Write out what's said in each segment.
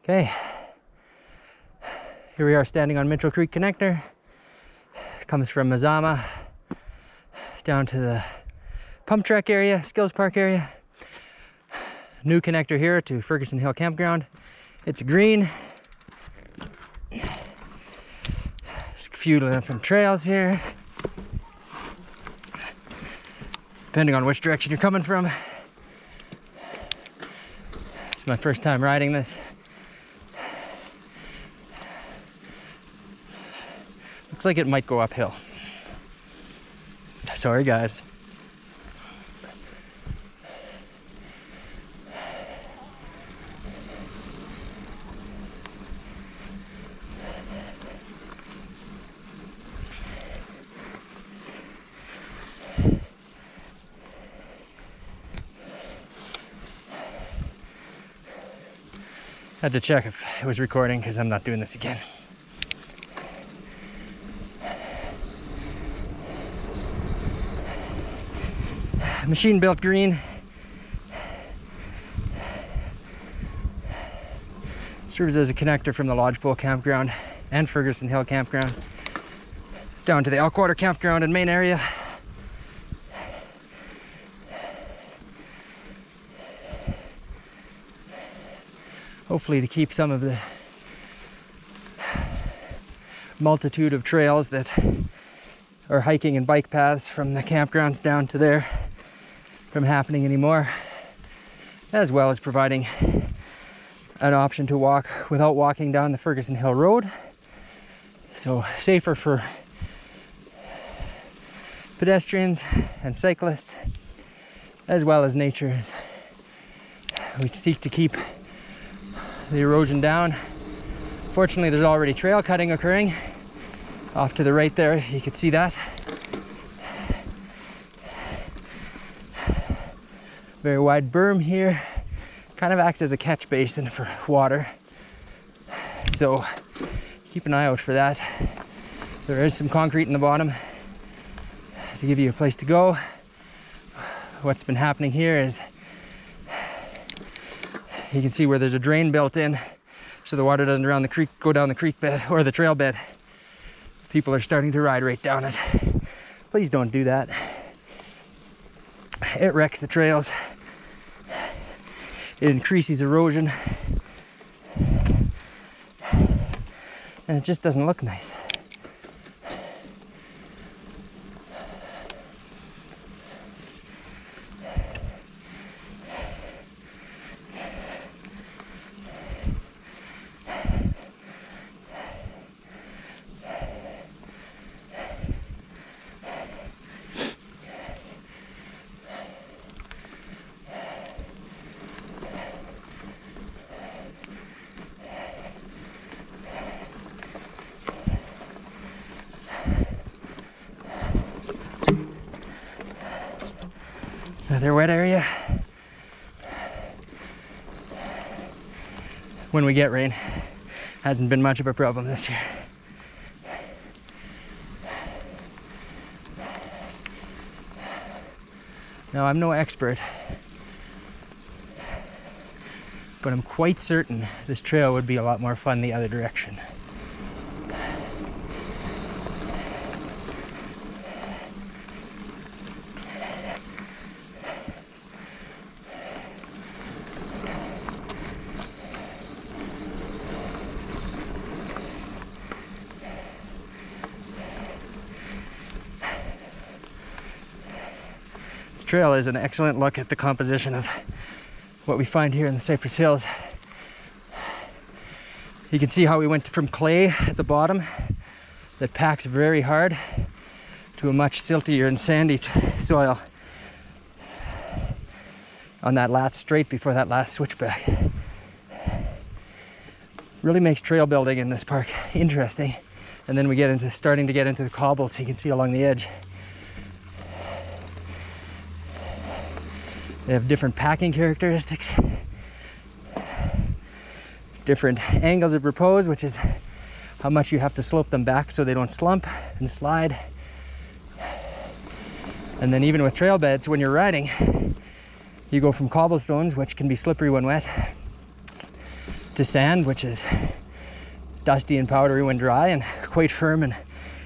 Okay, here we are standing on Mitchell Creek Connector. It comes from Mazama down to the pump track area, skills park area. New connector here to Ferguson Hill Campground. It's green. There's a few different trails here, depending on which direction you're coming from. It's my first time riding this. Looks like it might go uphill. Sorry, guys. Had to check if it was recording because I'm not doing this again. Machine built green. Serves as a connector from the Lodgepole Campground and Ferguson Hill Campground down to the Elkwater Campground and main area. Hopefully to keep some of the multitude of trails that are hiking and bike paths from the campgrounds down to there from happening anymore, as well as providing an option to walk without walking down the Ferguson Hill Road. So safer for pedestrians and cyclists, as well as nature, as we seek to keep the erosion down. Fortunately, there's already trail cutting occurring off to the right there. You can see that. Very wide berm here. Kind of acts as a catch basin for water. So keep an eye out for that. There is some concrete in the bottom to give you a place to go. What's been happening here is you can see where there's a drain built in so the water doesn't go down the creek bed or the trail bed. People are starting to ride right down it. Please don't do that. It wrecks the trails. It increases erosion. And it just doesn't look nice. Another wet area. When we get rain, hasn't been much of a problem this year. Now, I'm no expert, but I'm quite certain this trail would be a lot more fun the other direction. Trail is an excellent look at the composition of what we find here in the Cypress Hills. You can see how we went from clay at the bottom that packs very hard to a much siltier and sandy soil on that last straight before that last switchback. Really makes trail building in this park interesting. And then we get into starting to get into the cobbles you can see along the edge. They have different packing characteristics, different angles of repose, which is how much you have to slope them back so they don't slump and slide. And then even with trail beds, when you're riding, you go from cobblestones, which can be slippery when wet, to sand, which is dusty and powdery when dry and quite firm and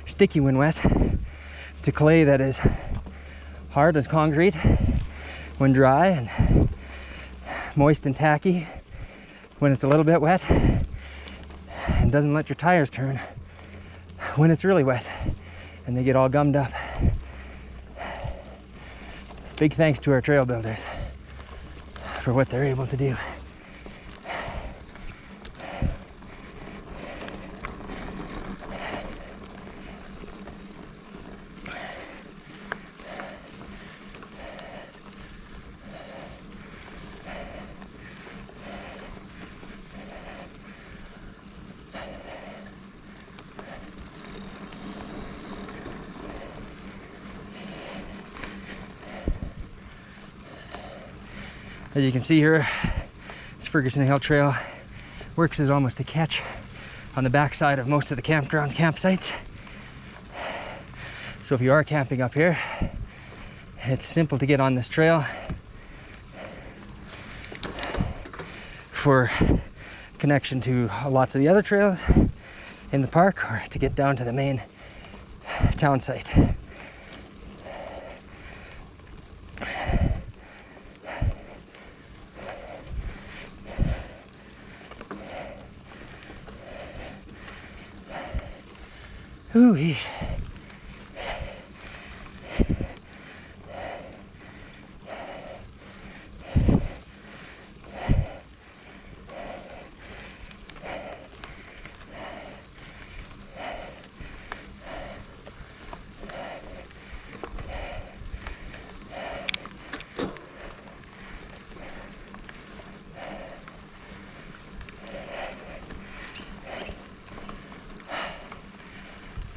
sticky when wet, to clay that is hard as concrete when dry and moist and tacky when it's a little bit wet, and doesn't let your tires turn when it's really wet and they get all gummed up. Big thanks to our trail builders for what they're able to do. As you can see here, this Ferguson Hill Trail works as almost a catch on the backside of most of the campsites. So if you are camping up here, it's simple to get on this trail for connection to lots of the other trails in the park, or to get down to the main town site. Ooh-wee.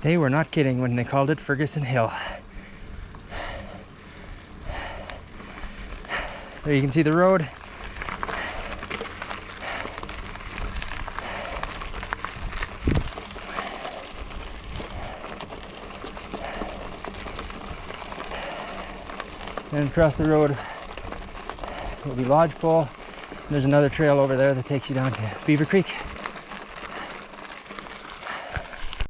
They were not kidding when they called it Ferguson Hill. There you can see the road. And across the road will be Lodgepole. There's another trail over there that takes you down to Beaver Creek.